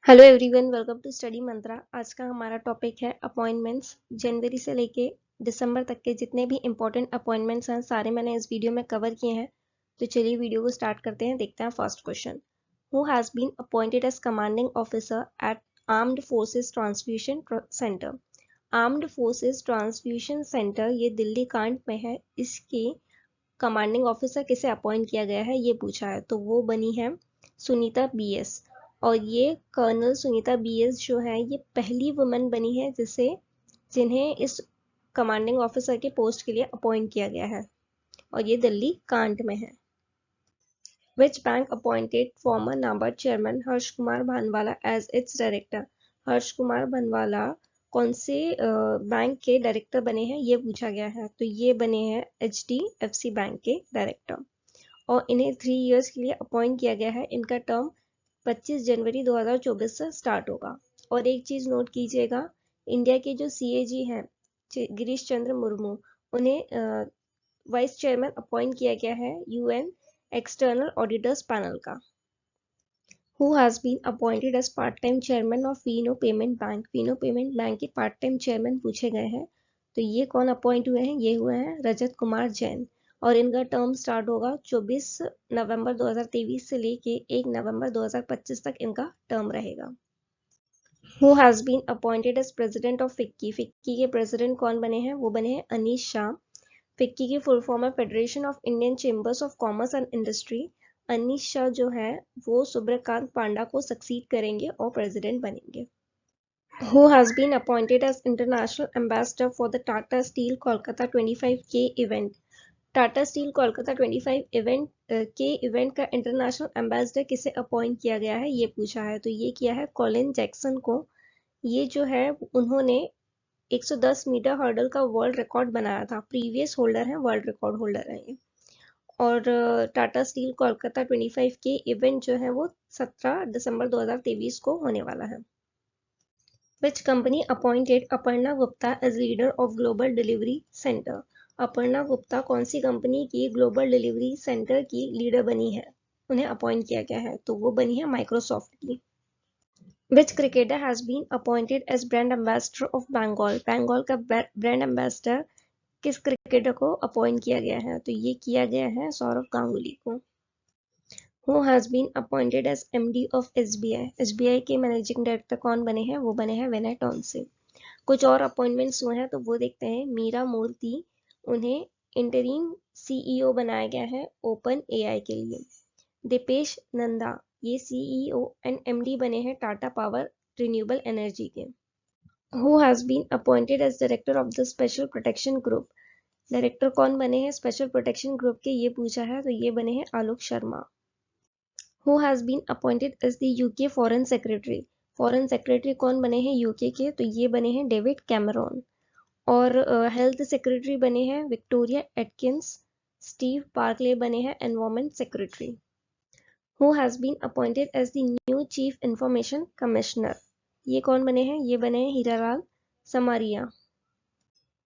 Hello everyone, welcome to study Mantra. आज का हमारा टॉपिक है अपॉइंटमेंट्स। जनवरी से लेके दिसंबर तक के जितने भी इंपॉर्टेंट अपॉइंटमेंट्स हैं सारे मैंने इस वीडियो में कवर किए हैं। तो चलिए वीडियो को स्टार्ट करते हैं। देखते हैं first question. Who has been appointed as commanding officer at armed forces transfusion centre. Armed forces transfusion centre ये दिल्ली कांट में है। इसके कमांडिंग ऑफिसर किसे अपॉइंट किया गया है ये पूछा है, तो वो बनी है सुनीता BS। और ये कर्नल सुनीता BS जो है ये पहली वुमेन बनी है जिन्हें इस कमांडिंग ऑफिसर के पोस्ट के लिए अपॉइंट किया गया है, और ये दिल्ली कांट में है। Which bank appointed former NABARD chairman Harsh Kumar Bhanwala as its director. Harsh Kumar Bhanwala कौन से बैंक के डायरेक्टर बने हैं ये पूछा गया है, तो ये बने हैं HDFC बैंक के डायरेक्टर, और इन्हें 3 इयर्स के लिए अपॉइंट किया गया है। इनका टर्म 25 जनवरी 2024 से स्टार्ट होगा। और एक चीज नोट कीजिएगा, इंडिया के जो CAG हैं गिरीश चंद्र मुर्मू, उन्हें वाइस चेयरमैन अपॉइंट किया गया है UN एक्सटर्नल ऑडिटर्स पैनल का। Who has been appointed as part time chairman of Fino payment bank. Fino payment bank के पार्ट टाइम चेयरमैन पूछे गए हैं, तो ये कौन अपॉइंट हुए हैं, ये हुए हैं रजत कुमार जैन, और इनका टर्म स्टार्ट होगा 24 नवंबर 2023 से लेके 1 नवंबर 2025 तक इनका टर्म रहेगा। Who has been appointed as president of FICCI. FICCI के प्रेसिडेंट कौन बने हैं, वो बने हैं अनीश शाह। फिक्की की फुल फॉर्म है federation of Indian chambers of commerce and industry. Anish Shah जो है वो सुब्रकांत पांडा को सक्सीड करेंगे और प्रेसिडेंट बनेंगे। Who has been appointed as international ambassador for the Tata Steel Kolkata 25K event? Tata steel Kolkata 25 के इवेंट का इंटरनेशनल एम्बेसडर किसे अपॉइंट किया गया है ये पूछा है, तो ये किया है कॉलिन जैक्सन को। ये जो है उन्होंने 110 मीटर हर्डल का वर्ल्ड रिकॉर्ड बनाया था, प्रीवियस होल्डर है, वर्ल्ड रिकॉर्ड होल्डर है ये। और टाटा स्टील कोलकाता 25 के इवेंट जो है वो 17 दिसंबर 2023 को होने वाला है। Which company appointed Aparna Gupta as leader of Global Delivery Center? Aparna Gupta कौन सी कंपनी की ग्लोबल डिलीवरी सेंटर की लीडर बनी है, उन्हें अपॉइंट किया गया है, तो वो बनी है माइक्रोसॉफ्ट की। Which cricketer has been appointed as brand ambassador of Bengal? Bengal का ब्रांड एम्बेसडर किस क्रिकेटर को अपॉइंट किया गया है, तो ये किया गया है सौरव गांगुली को। Who has been appointed as MD of SBI? SBI के मैनेजिंग डायरेक्टर कौन बने हैं, वो बने हैं विनय टॉन्से। कुछ और अपॉइंटमेंट्स हुए हैं तो वो देखते हैं। मीरा मूर्ति, उन्हें इंटरिम CEO बनाया गया है ओपन AI के लिए। दीपेश नंदा, ये CEO एंड MD बने हैं टाटा पावर रिन्यूएबल एनर्जी के। Who has been appointed as director of the special protection group. Director कौन बने हैं स्पेशल प्रोटेक्शन ग्रुप के, ये पूछा है, तो ये बने हैं Alok Sharma. Who has been appointed as the UK foreign secretary. Foreign secretary कौन बने हैं UK के, तो ये बने हैं डेविड कैमरॉन। और हेल्थ सेक्रेटरी बने हैं विक्टोरिया एटकिंस। स्टीव पार्कले बने हैं environment secretary. Who has been appointed as the new chief information commissioner. ये कौन बने हैं, ये बने हैं Heeralal Samariya.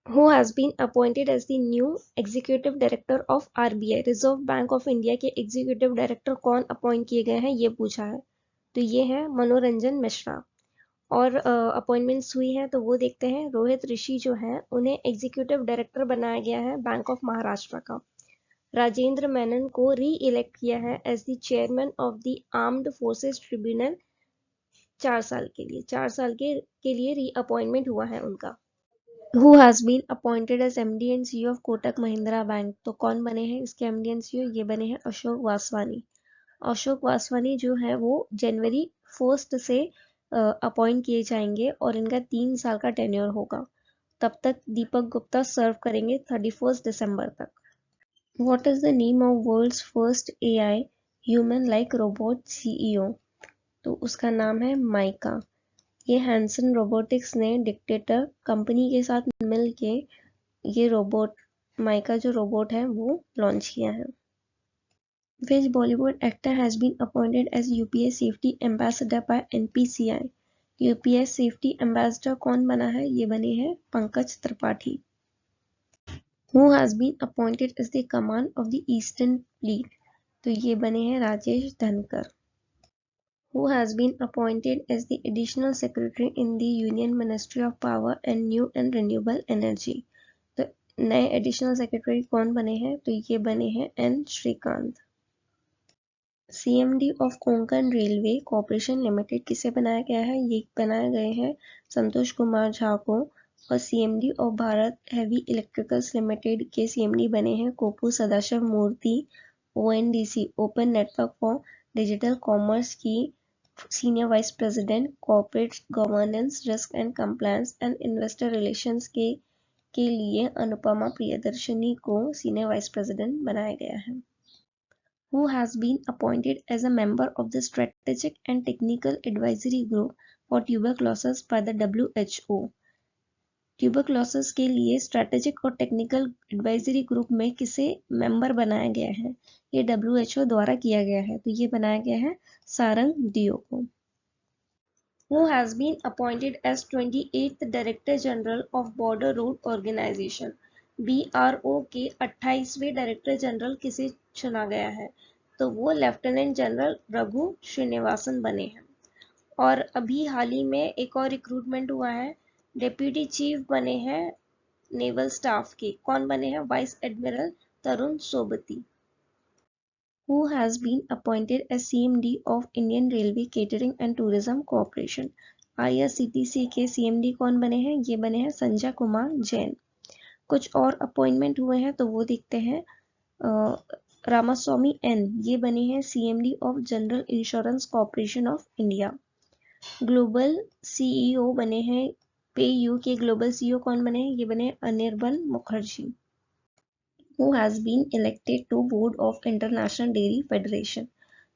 Who has been appointed as the new executive director of RBI। Reserve bank of India के एग्जीक्यूटिव डायरेक्टर कौन अपॉइंट किए गए हैं ये पूछा है, तो ये है मनोरंजन मिश्रा। और अपॉइंटमेंट्स हुई हैं तो वो देखते हैं। रोहित ऋषि जो है उन्हें एग्जीक्यूटिव डायरेक्टर बनाया गया है बैंक ऑफ महाराष्ट्र का। राजेंद्र मेनन को री इलेक्ट किया है as the chairman of the armed forces tribunal 4 साल के लिए। 4 साल के लिए री अपॉइंटमेंट हुआ है उनका। Who has been appointed as MD and CEO of Kotak Mahindra bank. तो कौन बने हैं इसके MD एंड CEO, ये बने हैं अशोक वासवानी। अशोक वासवानी जो है वो जनवरी 1 से अपॉइंट किए जाएंगे और इनका 3 साल का टेन्योर होगा। तब तक दीपक गुप्ता सर्व करेंगे 31 दिसंबर तक। What is the name of world's first AI human like robot CEO? तो उसका नाम है माइका। ये हैंसन रोबोटिक्स ने डिक्टेटर कंपनी के साथ मिलके ये रोबोट माइका जो रोबोट है वो लॉन्च किया है। Which Bollywood actor has been appointed as UPS Safety Ambassador by NPCI? UPS Safety Ambassador कौन बना है, ये बने हैं Pankaj Tripathi. Who has been appointed as the command of the Eastern Fleet? तो ये बने हैं राजेश धनकर। Who has been appointed as the additional secretary in the Union Ministry of Power and New and Renewable Energy? तो नए एडिशनल सेक्रेटरी कौन बने हैं? तो ये बने हैं N Srikanth. CMD of Konkan railway corporation limited किसे बनाया गया है? ये बनाए गए हैं संतोष कुमार झा को। और CMD of Bharat heavy electricals limited के सीएमडी बने हैं Koppu Sadashiva Murthy. ONDC open network for digital commerce की senior vice president corporate governance risk and compliance and investor relations के लिए अनुपमा प्रियदर्शनी को सीनियर वाइस प्रेसिडेंट बनाया गया है। Who has been appointed as a member of the Strategic and Technical Advisory Group for Tuberculosis by the WHO? Tuberculosis के लिए strategic और technical advisory group में किसे मेंबर बनाया गया है? ये WHO द्वारा किया गया है, तो ये बनाया गया है सारंग दियो को। Who has been appointed as 28th Director General of Border Road Organization? BRO के 28वें डायरेक्टर जनरल किसे चुना गया है? तो वो लेफ्टिनेंट जनरल रघु श्रीनिवासन बने हैं। और अभी हाल ही में एक और रिक्रूटमेंट हुआ है, डेप्यूटी चीफ बने हैं नेवल स्टाफ के। कौन बने हैं? Vice admiral Tarun Sobti. Who has been appointed as CMD of Indian Railway Catering and Tourism Corporation? IRCTC के CMD कौन बने हैं? ये बने हैं संजय कुमार जैन। कुछ और अपॉइंटमेंट हुए हैं तो वो देखते हैं। रामास्वामी एन ये बने हैं CMD of general insurance corporation of India. Global CEO बने हैं पेयू के। ग्लोबल CEO कौन बने हैं? ये बने Anirban Mukherjee. Who has been elected to board of International Dairy Federation?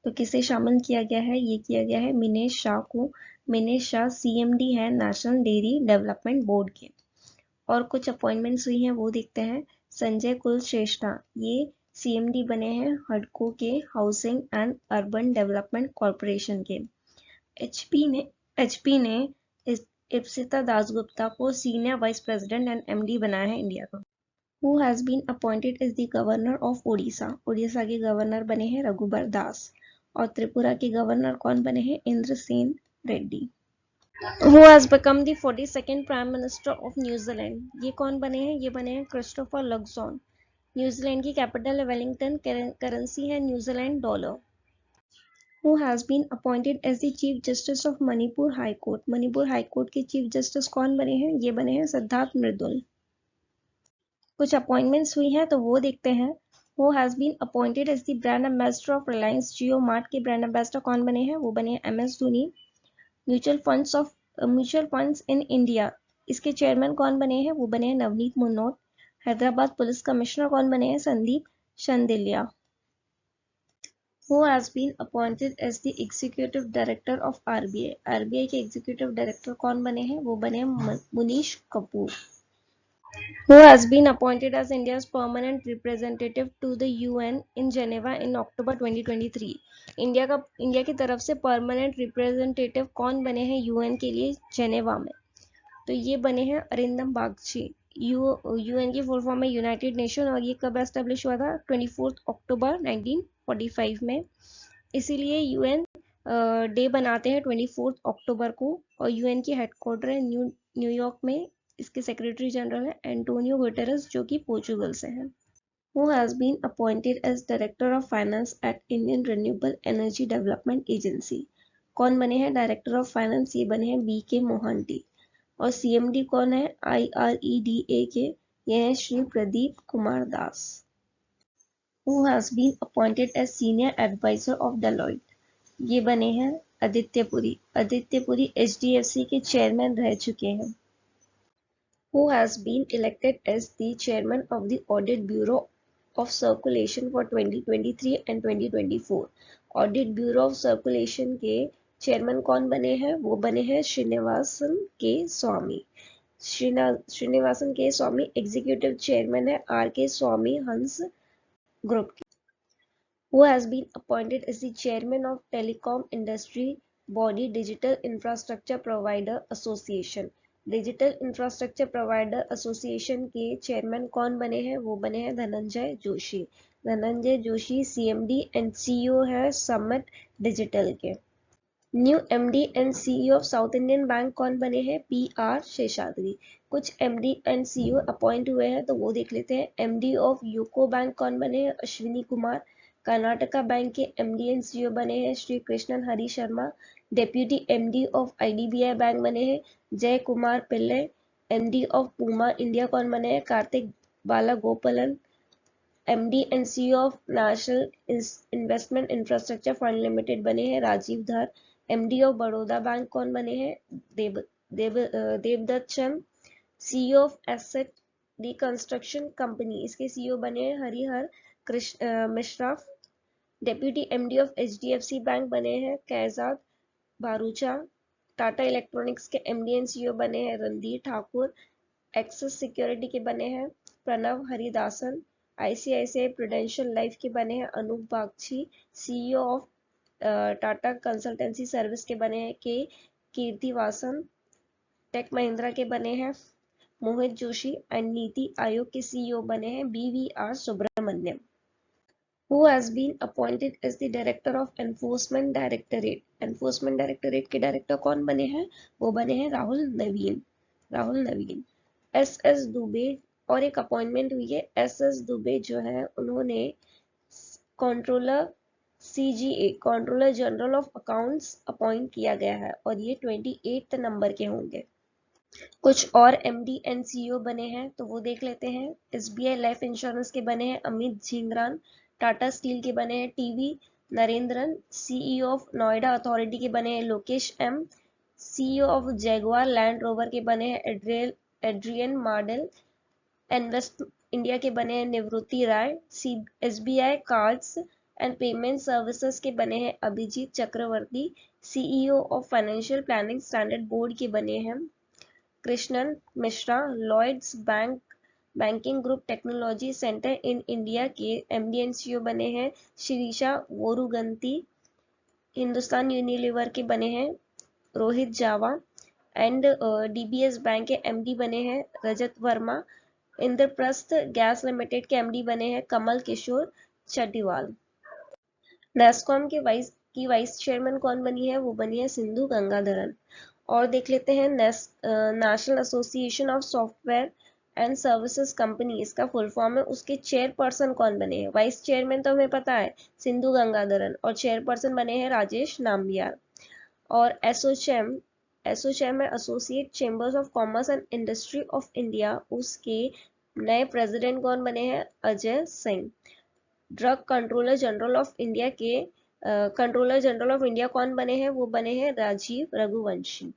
तो किसे शामिल किया गया है? ये किया गया है मिनेश शाह को। मिनेश शाह CMD है नेशनल डेयरी डेवलपमेंट बोर्ड के। और कुछ अपॉइंटमेंट्स हुई हैं वो देखते हैं। संजय कुलश्रेष्ठा ये CMD बने हैं हडको के housing and urban development corporation के। HP ने इप्सिता दासगुप्ता को senior vice president and MD बनाया है इंडिया का। Who has been appointed as the governor of Odisha? Odisha के गवर्नर बने हैं रघुबर दास। और त्रिपुरा के गवर्नर कौन बने हैं? Indrasen Reddy. Who has become the 42nd Prime Minister of New Zealand? ये कौन बने हैं? ये बने हैं क्रिस्टोफर लक्सॉन। न्यूजीलैंड की कैपिटल है वेलिंगटन। करेंसी है New Zealand dollar. Who has been appointed as the Chief Justice of Manipur High Court? Manipur high court के चीफ जस्टिस कौन बने हैं? ये बने हैं सिद्धार्थ मृदुल। कुछ अपॉइंटमेंट्स हुई हैं तो वो देखते हैं। Who has been appointed as the brand ambassador of Reliance Jio Mart के ब्रांड एम्बेसडर कौन बने हैं? वो बने हैं MS Dhoni. Mutual funds in India इसके चेयरमैन कौन बने हैं? वो बने हैं नवनीत मुन्नोट। हैदराबाद पुलिस कमिश्नर कौन बने हैं? Sandeep शंदिलिया। Who has been appointed as the executive director of RBI? RBI के एग्जीक्यूटिव डायरेक्टर कौन बने हैं? वो बने हैं Munish Kapoor. Who has been appointed as India's permanent representative to the UN in Geneva in October 2023? India की तरफ से परमानेंट रिप्रेजेंटेटिव कौन बने हैं UN के लिए जेनेवा में? तो ये बने हैं अरिंदम बागची। UN की फुल फॉर्म है यूनाइटेड नेशन और ये कब एस्टेब्लिश हुआ था? 24 अक्टूबर 1945 में। इसीलिए UN डे बनाते हैं 24 अक्टूबर को। और UN की हेडक्वार्टर है न्यूयॉर्क में। इसके सेक्रेटरी जनरल है एंटोनियो गुटेरेस जो कि पोर्चुगल से हैं। Who has been appointed as Director of Finance at Indian Renewable Energy Development Agency? कौन बने हैं डायरेक्टर ऑफ फाइनेंस? ये बने हैं BK मोहंती। और CMD कौन है IREDA के? ये हैं Shri Pradeep Kumar Das. Who has been appointed as Senior Advisor of Deloitte? ये बने हैं आदित्य पुरी। आदित्य पुरी HDFC के चेयरमैन रह चुके हैं। Who has been elected as the chairman of the Audit Bureau of Circulation for 2023 and 2024? Audit Bureau of Circulation के चेयरमैन कौन बने हैं? वो बने हैं श्रीनिवासन के स्वामी। श्रीनिवासन के स्वामी एग्जीक्यूटिव चेयरमैन है RK स्वामी हंस ग्रुप के। Who has been appointed as the chairman of Telecom Industry Body Digital Infrastructure Provider Association? Digital infrastructure provider association के चेयरमैन कौन बने हैं? वो बने हैं Dhananjay Joshi. Dhananjay Joshi CMD and CEO है समिट डिजिटल के। New MD and CEO of south Indian bank कौन बने हैं? PR शेषाद्री। कुछ एमडी एंड सीईओ अपॉइंट हुए हैं तो वो देख लेते हैं। एमडी ऑफ यूको बैंक कौन बने हैं? अश्विनी कुमार। कर्नाटका बैंक के एमडी एंड सीईओ बने हैं Shri Krishnan Hari Sharma. Deputy MD of IDBI bank बने हैं जय कुमार पिल्ले। एमडी ऑफ पूमा इंडिया कौन बने हैं? कार्तिक बाला गोपालन। MD and CEO of national investment infrastructure fund limited बने हैं राजीव धर। एमडी ऑफ बड़ौदा बैंक कौन बने हैं? Devdatta Chand. CEO of asset reconstruction company, इसके सीईओ बने हैं Harihar Mishra. Deputy MD of HDFC bank बने हैं कैजाद बारूचा। टाटा इलेक्ट्रॉनिक्स के एमडी एंड सीईओ बने हैं रणधीर ठाकुर। एक्सिस सिक्योरिटी के बने हैं Pranav Haridasan. ICICI Prudential life के बने हैं Anup Bagchi. CEO of Tata consultancy service के बने हैं के कीर्तिवासन। टेक महिंद्रा के बने हैं मोहित जोशी एंड नीति आयोग के सीईओ बने हैं BVR Subrahmanyam. Who has been appointed as the Director of Enforcement Directorate? Enforcement Directorate के डायरेक्टर कौन बने हैं? वो बने हैं राहुल नवीन। SS दुबे और एक अपॉइंटमेंट हुई है। SS दुबे जो है उन्होंने controller CGA controller general of accounts appoint किया गया है और ये 28 नंबर के होंगे। कुछ और MD एंड CEO बने हैं तो वो देख लेते हैं। SBI लाइफ इंश्योरेंस के बने हैं अमित झिंगरान। टाटा स्टील के बने हैं TV Narendran. CEO of Noida authority के बने हैं Lokesh M। CEO of Jaguar land rover के बने हैं एड्रियन मार्डल। इन्वेस्ट इंडिया के बने हैं Nivruti Rai. SBI cards and payment services के बने हैं Abhijit Chakraborty. CEO of financial planning standard board के बने हैं Krishnan Mishra. Lloyds banking group technology centre in India के MD एंड CEO बने हैं शिरीषा वोरुगंती। हिंदुस्तान यूनिलीवर के बने हैं Rohit Java and DBS bank के MD बने हैं रजत वर्मा। इंद्रप्रस्थ गैस लिमिटेड के MD बने हैं कमल किशोर चटीवाल। नेस्कॉम के वाइस चेयरमैन कौन बनी है? वो बनी है सिंधु गंगाधरन। और देख लेते हैं national association of software and services company, इसका फुल फॉर्म है। उसके चेयरपर्सन कौन बने हैं? वाइस चेयरमैन तो हमें पता है सिंधु गंगाधरन और चेयरपर्सन बने हैं राजेश नाम्बियार। और एसोचैम है associate chambers of commerce and industry of India, उसके नए प्रेसिडेंट कौन बने हैं? Ajay Singh. Drug controller general of India के कंट्रोलर जनरल ऑफ इंडिया कौन बने हैं? वो बने हैं Rajeev Raghuvanshi.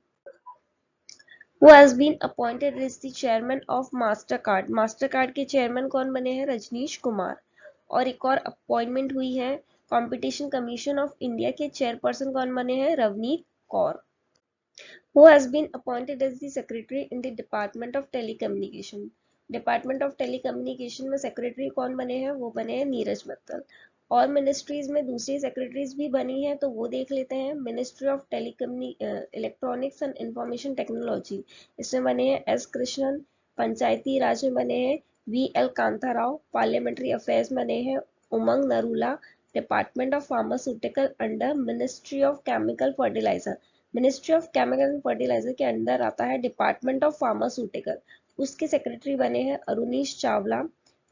Who has been appointed as the chairman of Mastercard? Mastercard के चेयरमैन कौन बने हैं? रजनीश कुमार। और एक और अपॉइंटमेंट हुई है कंपटीशन कमीशन ऑफ इंडिया के चेयरपर्सन कौन बने हैं? Ravneet Kaur. Who has been appointed as the secretary in the Department of Telecommunication? Department of telecommunication में सेक्रेटरी कौन बने हैं? वो बने हैं नीरज मित्तल। और मिनिस्ट्रीज में दूसरी सेक्रेटरीज भी बनी है तो वो देख लेते हैं। Ministry of electronics and information technology, इसमें बने हैं S कृष्णन। पंचायती राज में बने हैं VL कांताराव। पार्लियामेंट्री अफेयर्स बने हैं Umang Narula. Department of pharmaceutical under ministry of chemical fertiliser, ministry of chemical and fertiliser के अंडर आता है डिपार्टमेंट ऑफ फार्मास्यूटिकल, उसके सेक्रेटरी बने हैं Arunish Chawla.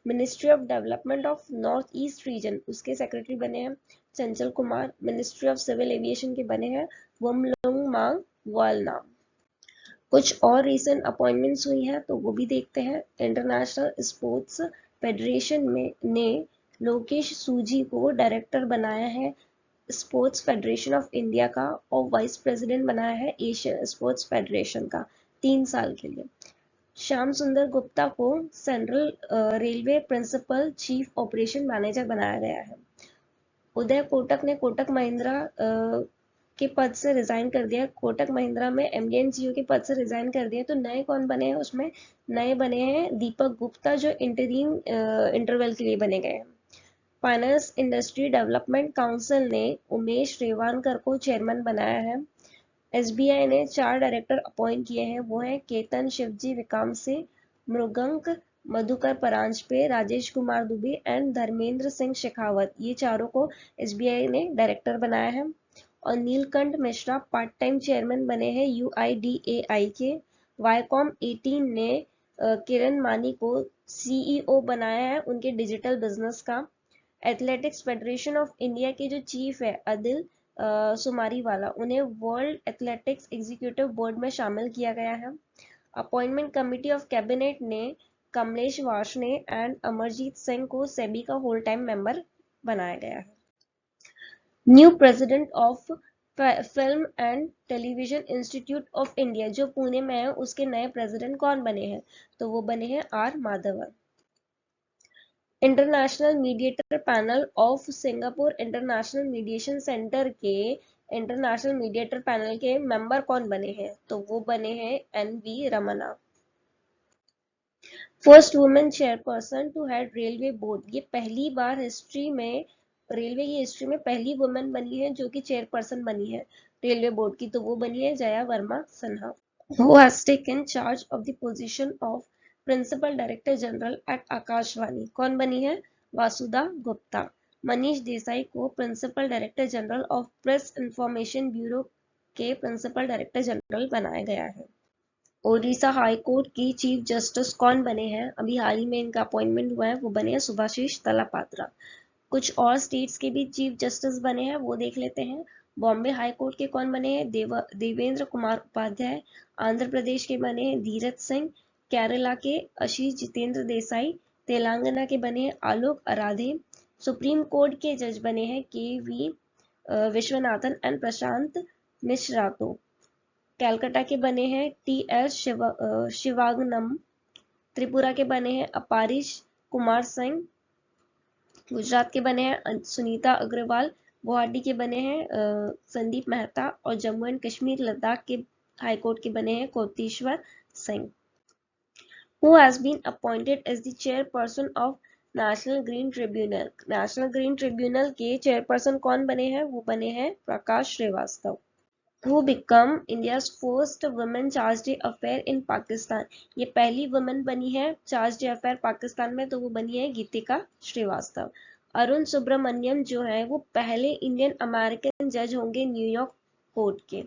Ministry of development of north east region, उसके सेक्रेटरी बने हैं Chanchal Kumar. Ministry of civil aviation के बने हैं वमलुंग मांग वालना। कुछ और रिसेंट अपॉइंटमेंट्स हुई हैं तो वो भी देखते हैं। इंटरनेशनल स्पोर्ट्स फेडरेशन में ने लोकेश सूजी को डायरेक्टर बनाया है स्पोर्ट्स फेडरेशन ऑफ इंडिया का और वाइस प्रेसिडेंट बनाया है एशियन स्पोर्ट्स फेडरेशन का 3 साल के लिए। श्याम सुंदर गुप्ता को central railway principal chief operation manager बनाया गया है। उदय कोटक ने कोटक महिंद्रा के पद से रिजाइन कर दिया। कोटक महिंद्रा में MD एंड CEO के पद से रिजाइन कर दिया। तो नए कौन बने हैं? उसमें नए बने हैं दीपक गुप्ता जो इंटरिम इंटरवल के लिए बने गए हैं। फाइनेंस इंडस्ट्री डेवलपमेंट काउंसिल ने उमेश रेवानकर को चेयरमैन बनाया है। SBI ने 4 डायरेक्टर अपॉइंट किए हैं, वो हैं केतन शिवजी विकाम से, मृगंक मधुकर परांजपे, राजेश कुमार दुबे एंड धर्मेंद्र सिंह शेखावत। ये चारों को SBI ने डायरेक्टर बनाया है। और Neelkanth Mishra part time chairman बने हैं UIDAI के। वाईकॉम 18 ने किरण मानी को CEO बनाया है उनके डिजिटल बिजनेस का। एथलेटिक्स फेडरेशन ऑफ इंडिया के जो चीफ है अदिल सुमारीवाला, उन्हें वर्ल्ड एथलेटिक्स एग्जीक्यूटिव बोर्ड में शामिल किया गया है। अपॉइंटमेंट कमिटी ऑफ कैबिनेट ने कमलेश वार्ष्णे एंड अमरजीत सिंह को सेबी का होल टाइम मेंबर बनाया गया है। New president of film and television institute of India जो पुणे में है, उसके नए प्रेसिडेंट कौन बने हैं? तो वो बने हैं R Madhavan. International mediator panel of Singapore international mediation centre के इंटरनेशनल मीडिएटर पैनल के मेंबर कौन बने हैं? तो वो बने हैं NV Ramana. First women chairperson to head railway board, ये पहली बार हिस्ट्री में, रेलवे की हिस्ट्री में पहली वुमेन बनी है जो कि चेयरपर्सन बनी है रेलवे बोर्ड की, तो वो बनी है Jaya Varma Sinha. Who has taken charge of the position of principal director general at Akashvani, कौन बनी है? वासुदा गुप्ता। मनीष देसाई को principal director general of press information bureau के प्रिंसिपल डायरेक्टर जनरल बनाया गया है। ओडिशा हाई कोर्ट की चीफ जस्टिस कौन बने हैं? अभी हाल ही में इनका अपॉइंटमेंट हुआ है, वो बने हैं सुभाशीष तलापात्रा। कुछ और स्टेट्स के भी चीफ जस्टिस बने हैं, वो देख लेते हैं। बॉम्बे हाई कोर्ट के कौन बने हैं? देवेंद्र कुमार उपाध्याय। आंध्र प्रदेश के बने हैं धीरज सिंह। केरला के आशीष जितेंद्र देसाई। तेलंगाना के बने हैं आलोक अराधे। सुप्रीम कोर्ट के जज बने हैं KV विश्वनाथन एंड प्रशांत मिश्रा। तो कैलकाटा के बने हैं TS शिवागनम। त्रिपुरा के बने हैं अपारिश कुमार सिंह। गुजरात के बने हैं सुनीता अग्रवाल। गुवाहाटी के बने हैं संदीप मेहता। और जम्मू एंड कश्मीर लद्दाख के हाईकोर्ट के बने हैं Koteshwar Singh. Who has been appointed as the chairperson of national green tribunal, national green tribunal के चेयरपर्सन कौन बने हैं? वो बने हैं प्रकाश Srivastava. Who become India's first women charge affair in Pakistan, ये पहली वुमेन बनी है चार्ज अफेयर पाकिस्तान में, तो वो बनी है गीतिका श्रीवास्तव। अरुण सुब्रमण्यम जो है वो पहले इंडियन अमेरिकन जज होंगे न्यूयॉर्क कोर्ट के।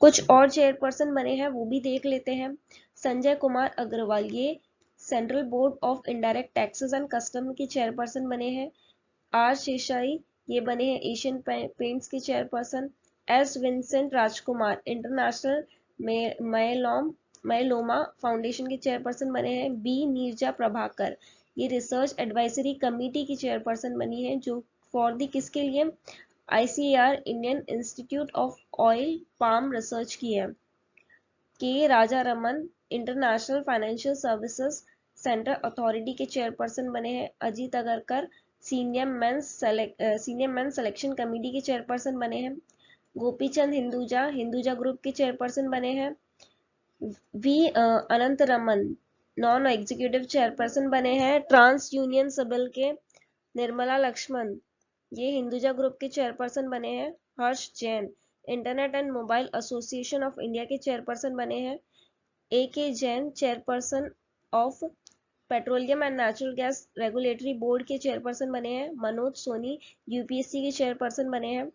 कुछ और चेयरपर्सन बने हैं वो भी देख लेते हैं। संजय कुमार अग्रवाल, ये central board of indirect taxes and custom के चेयरपर्सन बने हैं। आर शेषाई, ये बने हैं एशियन पेंट्स के chairperson. S Vincent Rajkumar, international myeloma foundation के चेयरपर्सन बने हैं। बी नीरजा प्रभाकर, ये रिसर्च एडवाइजरी कमेटी की चेयरपर्सन बनी है, जो फॉर दी किसके लिए? ICAR Indian institute of oil palm research की है। K Raja Raman, international financial services centre authority के चेयरपर्सन बने हैं। Ajit Agarkar, senior men's selection committee के चेयरपर्सन बने हैं। गोपीचंद हिंदुजा ग्रुप के चेयरपर्सन बने हैं। V Anant Raman, non executive chairperson बने हैं ट्रांस यूनियन सिविल के। निर्मला लक्ष्मण, ये हिंदुजा ग्रुप के चेयरपर्सन बने हैं। Harsh Jain, internet and mobile association of India के चेयरपर्सन बने हैं। AK Jain, chairperson of petroleum and natural gas regulatory board के चेयरपर्सन बने हैं। मनोज सोनी, UPSC के चेयरपर्सन बने हैं।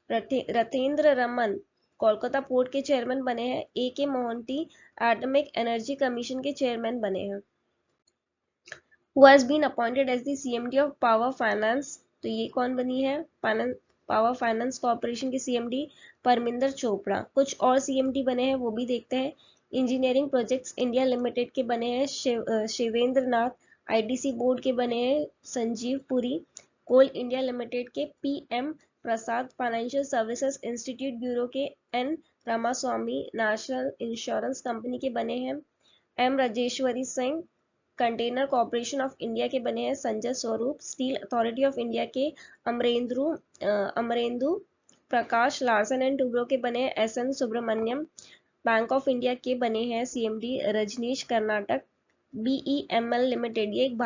रतेंद्र रमन, कोलकाता पोर्ट के चेयरमैन बने हैं। AK Mohanty, atomic energy commission के चेयरमैन बने हैं। Who has been appointed as the CMD of power finance, तो ये कौन बनी है? पावर फाइनेंस कॉर्पोरेशन की CMD परमिंदर चोपड़ा। कुछ और CMD बने हैं वो भी देखते हैं। इंजीनियरिंग प्रोजेक्ट्स इंडिया लिमिटेड के बने हैं शिवेंद्र नाथ। ITC बोर्ड के बने हैं Sanjiv Puri. Coal India limited के PM Prasad. Financial services institute bureau के N Ramaswamy. National insurance company के बने हैं M Rajeshwari Singh. Container corporation of India के बने हैं संजय स्वरूप। स्टील अथॉरिटी ऑफ इंडिया के Amarendu Prakash. Larsen and Toubro के बने हैं SN Subrahmanyam. Bank of India के बने हैं CMD Rajneesh Karnatak. BEML limited, ये एक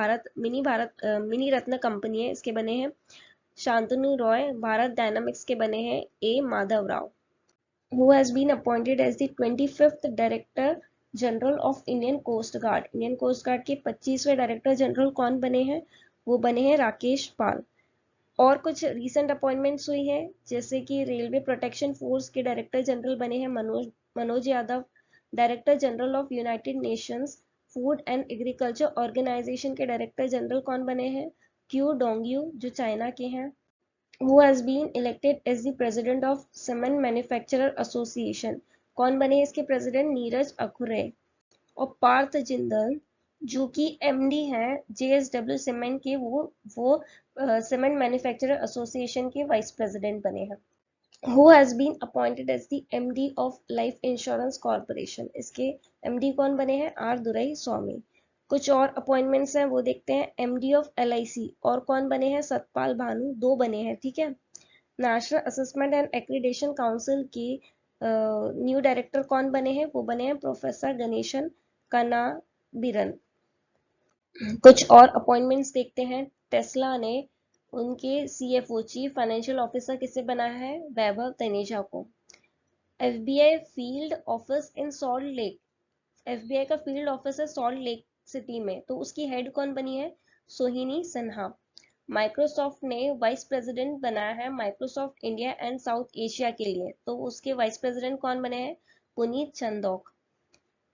मिनी रत्न कंपनी है, इसके बने हैं शांतनु रॉय। भारत डायनामिक्स के बने हैं A Madhav Rao. Who has been appointed as the 25th director general of Indian coast guard, Indian coast guard के 25वें डायरेक्टर जनरल कौन बने हैं? वो बने हैं राकेश पाल। और कुछ रीसेंट अपॉइंटमेंट्स हुई हैं, जैसे कि रेलवे प्रोटेक्शन फोर्स के डायरेक्टर जनरल बने हैं Manoj Yadav. Director general of United Nations food and agriculture organisation के डायरेक्टर जनरल कौन बने हैं? क्यू डोंगयू, जो चाइना के हैं। Who has been elected as the president of Cement Manufacturer Association? कौन बने इसके प्रेसिडेंट? नीरज अखुरे। और पार्थ जिंदल, जो कि एमडी हैं जेएसडब्ल्यू सीमेंट के, वो सीमेंट मैन्युफैक्चरर एसोसिएशन के वाइस प्रेसिडेंट बने हैं। Who has been appointed as the MD of Life Insurance Corporation? इसके MD कौन बने हैं? आर दुरई स्वामी। कुछ और अपॉइंटमेंट्स हैं, वो देखते हैं। MD ऑफ LIC और कौन बने हैं? सतपाल भानु, 2 बने हैं, ठीक है। National assessment and accreditation council के न्यू डायरेक्टर कौन बने हैं? वो बने हैं प्रोफेसर गणेशन कनाबिरन। कुछ और अपॉइंटमेंट्स देखते हैं। टेस्ला ने उनके CFO चीफ फाइनेंशियल ऑफिसर किसे बनाया है? वैभव तनेजा को। FBI field office in salt lake, FBI का फील्ड ऑफिस है सॉल्ट लेक सिटी में, तो उसकी हेड कौन बनी है? सोहिनी सिन्हा। माइक्रोसॉफ्ट ने वाइस प्रेसिडेंट बनाया है Microsoft India and south Asia के लिए, तो उसके वाइस प्रेसिडेंट कौन बने हैं? पुनीत चंदोक।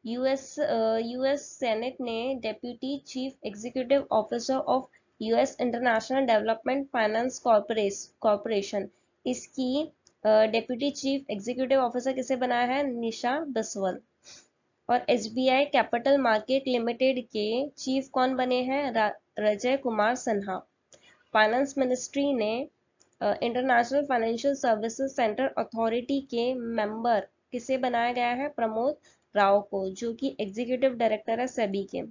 यूएस सेनेट ने deputy chief executive officer of US international development finance corporation, इसकी डेप्यूटी चीफ एग्जीक्यूटिव ऑफिसर किसे बनाया है? निशा बसवल। और SBI कैपिटल मार्केट लिमिटेड के चीफ कौन बने हैं? रजय कुमार सिन्हा। फाइनेंस मिनिस्ट्री ने international financial services centre authority के मेंबर किसे बनाया गया है? प्रमोद राव को, जो कि एग्जीक्यूटिव डायरेक्टर है सेबी के।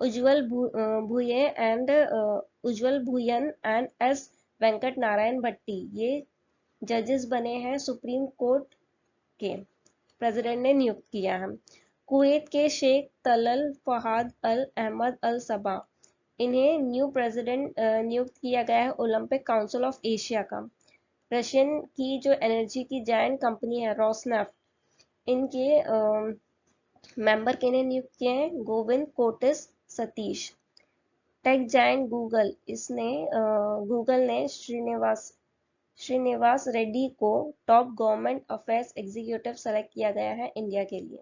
उज्जवल भुयन एंड एस वेंकट नारायण भट्टी, ये जजेस बने हैं सुप्रीम कोर्ट के, प्रेसिडेंट ने नियुक्त किया है। कुवैत के शेख तलल फहाद अल अहमद अल सबा, इन्हें न्यू प्रेसिडेंट नियुक्त किया गया है ओलंपिक काउंसिल ऑफ एशिया का। रशियन की जो एनर्जी की जायंट कंपनी है रोसनेफ्ट, इनके मेंबर किन्हें नियुक्त किए हैं? Govind Cortés Satish. Tech giant Google ने श्रीनिवास रेड्डी को top government affairs executive select किया गया है इंडिया के लिए।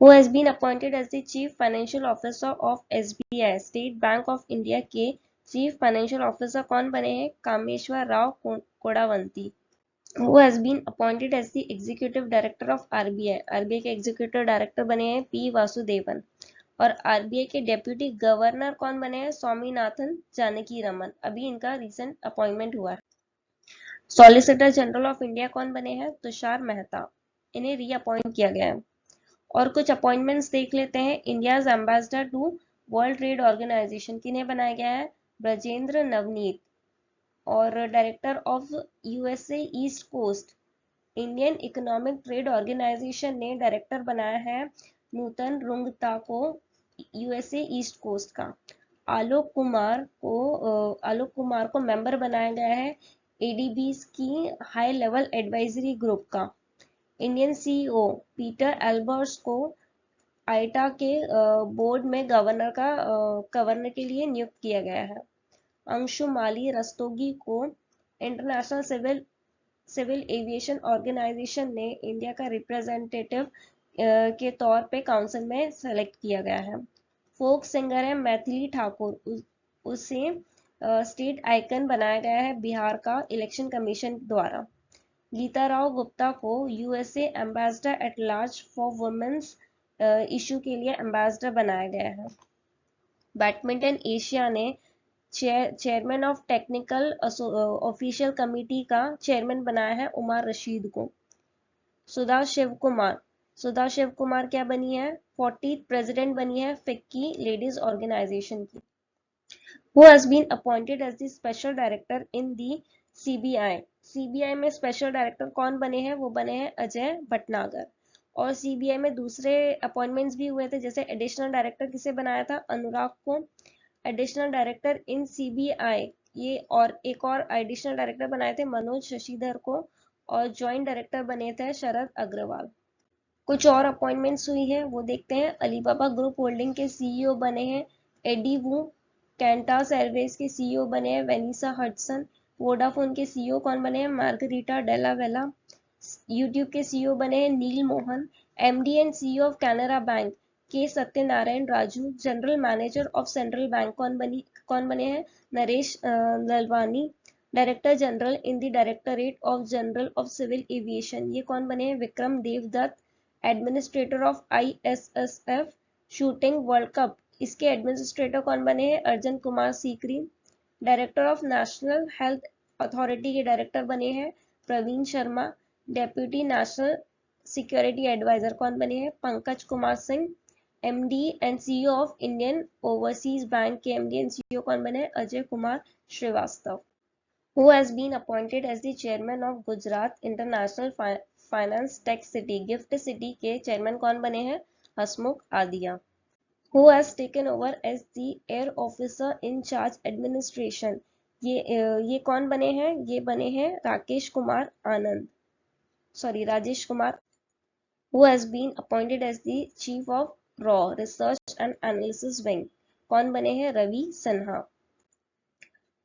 Who has been appointed as the Chief Financial Officer of SBI, State Bank of India के Chief Financial Officer कौन बने हैं? Kameshwar Rao कोडावंती। Who has been appointed as the Executive Director of RBI, RBI के Executive Director बने हैं P Vasudevan. और RBI के deputy governor कौन बने हैं? स्वामीनाथन जानकी रमन, अभी इनका रिसेंट अपॉइंटमेंट हुआ है। सॉलिसिटर जनरल ऑफ इंडिया कौन बने हैं? तुषार मेहता, इन्हें रीअपॉइंट किया गया है। और कुछ अपॉइंटमेंट्स देख लेते हैं। India's ambassador to world trade organisation किन्हें बनाया गया है? ब्रजेंद्र नवनीत। और director of USA east coast, Indian economic trade organisation ने डायरेक्टर बनाया है नूतन रुंगता को USA ईस्ट कोस्ट का। आलोक कुमार को मेंबर बनाया गया है ADBs की हाई लेवल एडवाइजरी ग्रुप का। इंडियन CEO पीटर एल्बर्ट्स को आईटा के बोर्ड में गवर्नर के लिए नियुक्त किया गया है। अंशुमाली रस्तोगी को इंटरनेशनल सिविल एविएशन ऑर्गेनाइजेशन ने इंडिया का रिप्रेजेंटेटिव के तौर पे काउंसिल में सेलेक्ट किया गया है। फोक सिंगर है मैथिली ठाकुर, उसे स्टेट आइकन बनाया गया है बिहार का इलेक्शन कमीशन द्वारा। गीता राव गुप्ता को USA ambassador at large for women's issue के लिए एम्बेसडर बनाया गया है। बैडमिंटन एशिया ने chairman of technical official committee का चेयरमैन बनाया है उमर रशीद को। सुधा शिव कुमार क्या बनी है? 40th प्रेसिडेंट बनी है फिक्की लेडीज ऑर्गेनाइजेशन की। Who has been appointed as the special director in the CBI? CBI में स्पेशल डायरेक्टर कौन बने हैं? वो बने हैं अजय भटनागर। और CBI में दूसरे अपॉइंटमेंट्स भी हुए थे, जैसे एडिशनल डायरेक्टर किसे बनाया था? अनुराग को एडिशनल डायरेक्टर इन CBI, ये और एक और एडिशनल डायरेक्टर बनाए थे मनोज शशिधर को, और ज्वाइंट डायरेक्टर बने थे शरद अग्रवाल। कुछ और अपॉइंटमेंट्स हुई है, वो देखते हैं। अलीबाबा ग्रुप होल्डिंग के CEO बने हैं एडी वू कैंटास एयरवेज के सीईओ बने हैं वेनिसा हडसन। वोडाफोन के सीईओ कौन बने हैं? मार्गरीटा डेला वेला। यूट्यूब के सीईओ बने हैं Neal Mohan. MD and CEO of Canara bank के Satyanarayana Raju. General manager of central bank कौन बने हैं? Naresh Lalwani. Director general in the directorate of general of civil aviation, ये कौन बने हैं? Vikram Devdutt. Administrator of ISSF shooting world cup, इसके एडमिनिस्ट्रेटर कौन बने हैं? Arjun Kumar Sikri. Director of national health authority के डायरेक्टर बने हैं Praveen Sharma. Deputy national security adviser कौन बने हैं? Pankaj Kumar Singh. MD and CEO of Indian overseas bank के एमडी एंड सीईओ कौन बने हैं? Ajay Kumar Srivastava. Who has been appointed as the chairman of Gujarat International Finance Tech City GIFT City के चेयरमैन कौन बने हैं? हसमुख Adiya. Who has taken over as the air officer in charge administration, ये कौन बने हैं? ये बने हैं Rajesh Kumar Anand. Who has been appointed as the chief of RAW Research and Analysis Wing, कौन बने हैं? Ravi Sinha.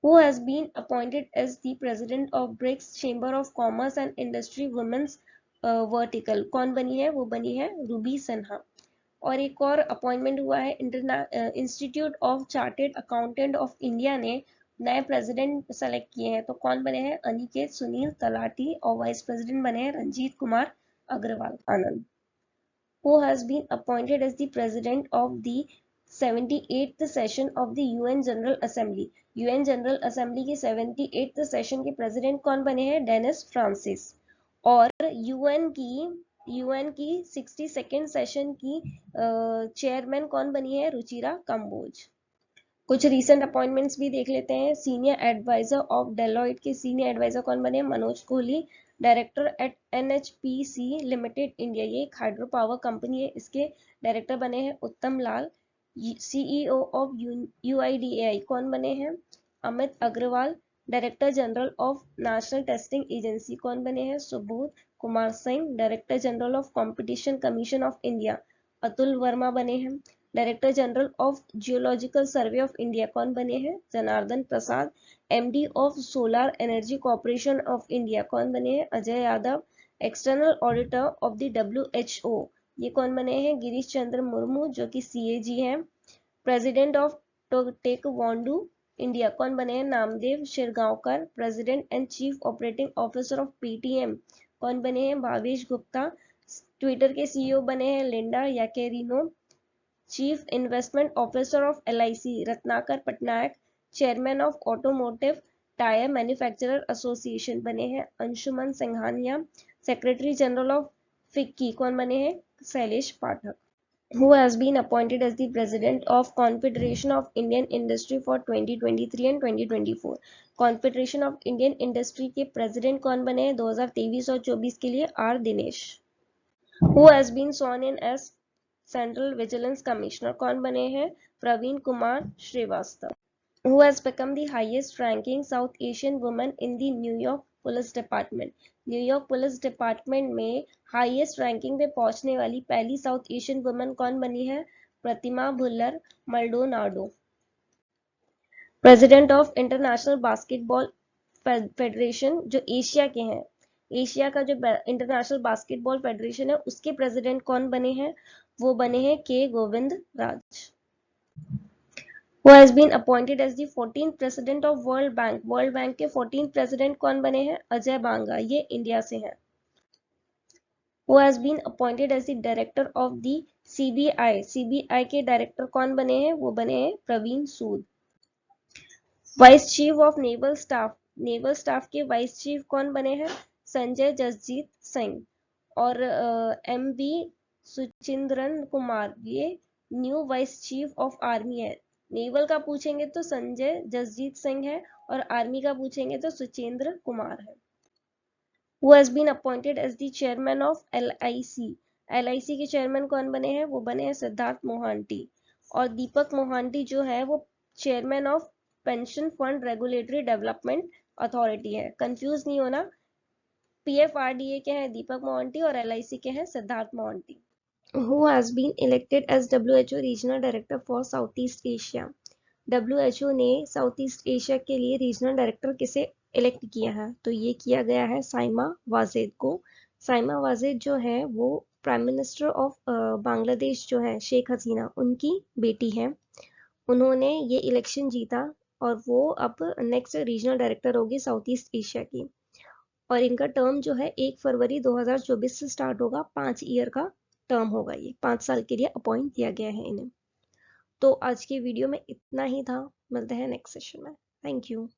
Who has been appointed as the president of BRICS Chamber of Commerce and Industry Women's Vertical, कौन बनी है? वो बनी है रूबी सिन्हा। और एक और अपॉइंटमेंट हुआ है, institute of chartered accountant of India ने नए प्रेसिडेंट सेलेक्ट किए हैं, तो कौन बने हैं? अनिकेत सुनील तलाटी। और वाइस प्रेसिडेंट बने हैं रंजीत कुमार अग्रवाल आनंद। Who has been appointed as the president of the 78th session of the UN General Assembly, UN General Assembly की 78th सेशन के प्रेसिडेंट कौन बने हैं? Dennis Francis. और यूएन की 62nd सेशन की चेयरमैन कौन बनी है? रुचिरा कंबोज। कुछ रीसेंट अपॉइंटमेंट्स भी देख लेते हैं। सीनियर एडवाइजर ऑफ डेलॉइट के सीनियर एडवाइजर कौन बने? Manoj Kohli. Director at NHPC limited India, ये एक हाइड्रो पावर कंपनी है, इसके डायरेक्टर बने हैं उत्तम लाल। सीईओ ऑफ यूआईडीएआई कौन बने हैं? Amit Agarwal. Director general of national testing agency कौन बने हैं? Subodh Kumar Singh. Director general of competition commission of India Atul Verma बने हैं। Director general of geological survey of India कौन बने हैं? Janardan Prasad. MD of solar energy corporation of India कौन बने हैं? Ajay Yadav. External auditor of the WHO, ये कौन बने हैं? गिरीश चंद्र मुर्मू, जो कि CAG हैं। प्रेसिडेंट ऑफ टेकवॉन्डू इंडिया कौन बने हैं? Namdev Shirgaonkar. President and chief operating officer of PTM कौन बने हैं? भावेश गुप्ता। ट्विटर के CEO बने हैं Linda Yaccarino. Chief investment officer of LIC Ratnakar Patnaik. Chairman of automotive tyre manufacturer association बने हैं Anshuman Singhania. Secretary general of FICCI कौन बने हैं? Shailesh Pathak. Who has been appointed as the president of Confederation of Indian Industry for 2023 and 2024, Confederation of Indian Industry के president कौन बने हैं 2023 और 24 के लिए? R Dinesh. Who has been sworn in as Central Vigilance Commissioner कौन बने हैं? Praveen Kumar Srivastava. Who has become the highest ranking South Asian woman in the New York police department, New York police department में हाईएस्ट रैंकिंग पे पहुंचने वाली पहली साउथ एशियन वुमन कौन बनी है? Pratima Bhullar Maldonado. President of international basketball federation, जो एशिया के हैं, एशिया का जो इंटरनेशनल बास्केटबॉल फेडरेशन है, उसके प्रेसिडेंट कौन बने हैं? वो बने हैं के गोविंद राज। Who has been appointed as the 14th president of World Bank, world bank के 14th president कौन बने हैं? अजय बांगा, ये इंडिया से हैं। Who has been appointed as the director of the CBI, CBI के डायरेक्टर कौन बने हैं? वो बने हैं Praveen Sood. Vice chief of naval staff, naval staff के वाइस चीफ कौन बने हैं? संजय जसजीत सिंह। और MV सुचिंद्रन कुमार, ये new vice chief of army है। नेवल का पूछेंगे तो संजय जसजीत सिंह है, और आर्मी का पूछेंगे तो सुचेंद्र कुमार है। Who has been appointed as the chairman of LIC, LIC के चेयरमैन कौन बने हैं? वो बने हैं सिद्धार्थ मोहांटी। और दीपक मोहांटी जो है वो chairman of pension fund regulatory development authority है। कंफ्यूज नहीं होना, PFRDA के हैं दीपक मोहांटी और LIC के हैं Siddharth मोहांटी। Who has been elected as WHO Regional Director for Southeast Asia, WHO ने साउथ ईस्ट एशिया के लिए रीजनल डायरेक्टर किसे इलेक्ट किया है? तो ये किया गया है साइमा वाजेद को। साइमा वाजेद जो है वो प्राइम मिनिस्टर ऑफ बांग्लादेश जो है शेख हसीना उनकी बेटी है। उन्होंने ये इलेक्शन जीता और वो अब नेक्स्ट रीजनल डायरेक्टर होगी साउथ ईस्ट एशिया की। और इनका टर्म जो है 1 फरवरी 2024 से स्टार्ट होगा। 5 ईयर का टर्म होगा, ये 5 साल के लिए अपॉइंट किया गया है इन्हें। तो आज की वीडियो में इतना ही था, मिलते हैं नेक्स्ट सेशन में। Thank you.